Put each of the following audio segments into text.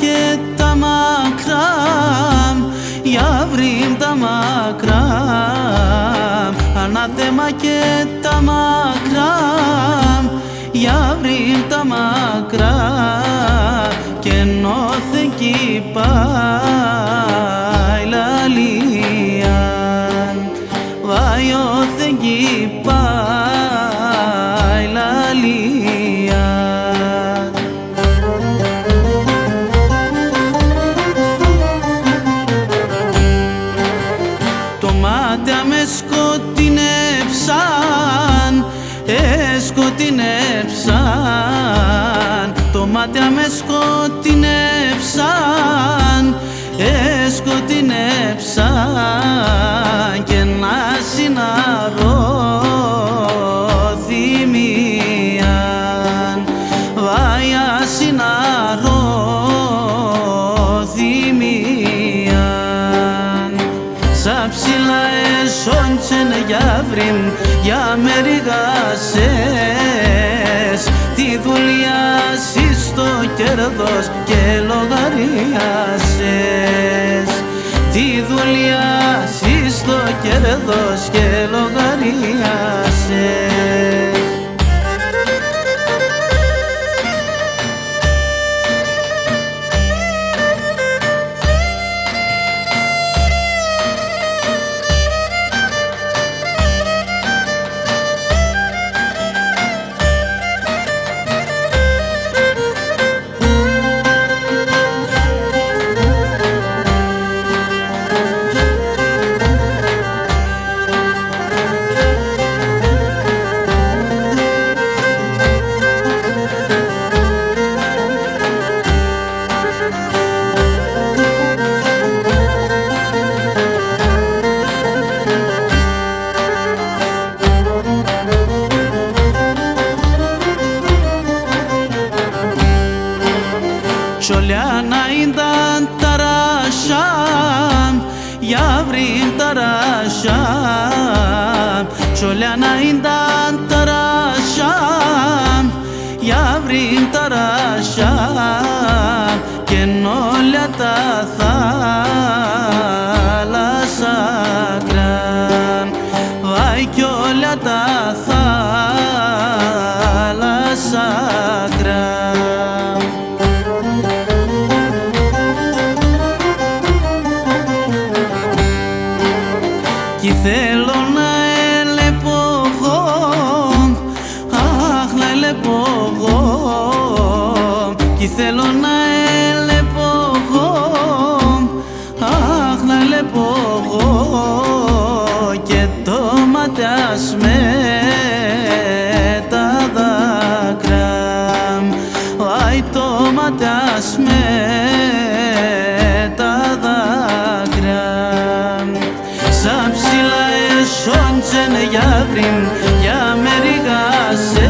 και τα μακρά, για βρύν τα μακρά, ανάθεμα και τα μακρά, για βρύν τα μακρά, και νόθεν κι πάει λαλίαν, βαϊόθεν κι πάει λαλίαν. Το μάτια με σκοτεινέψαν, σκοτεινέψαν, το μάτια με σκοτεινέψαν, σκοτεινέψαν, και να συναρώ θυμίαν, βάια συναρώ θυμίαν. Σα ψηλά εσόντζεν για βρύν, για με ρηγάσες, τη δουλειά σου στο κέρδος και λογαριάσες, τη δουλειά σου στο κέρδος και λογαριάσες. Τσολιάνα ήταν ταράσαμ, για βρύν ταράσαμ, τσολιάνα ήταν ταράσαμ, για βρύν ταράσαμ, και όλα τα θάλασσα κραν, βάει κι όλα τα θάλασσα κραν. Κι θέλω να ελεπώ εγώ, αχ να ελεπώ εγώ, κι θέλω να ελεπώ εγώ, αχ να ελεπώ εγώ, και το ματιάς με τα δάκρυα, αι το ματιάς με τα δάκρυα. Σα ψηλά εσόντζεν για βρύν, για με ρηγάσες,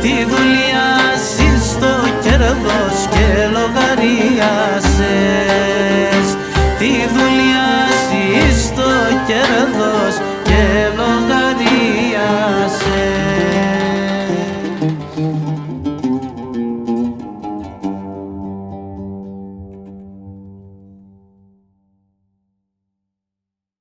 τη δουλειά σου στο κέρδος και λογαριάσες, τη δουλειά σου στο κέρδος και λογαριάσες.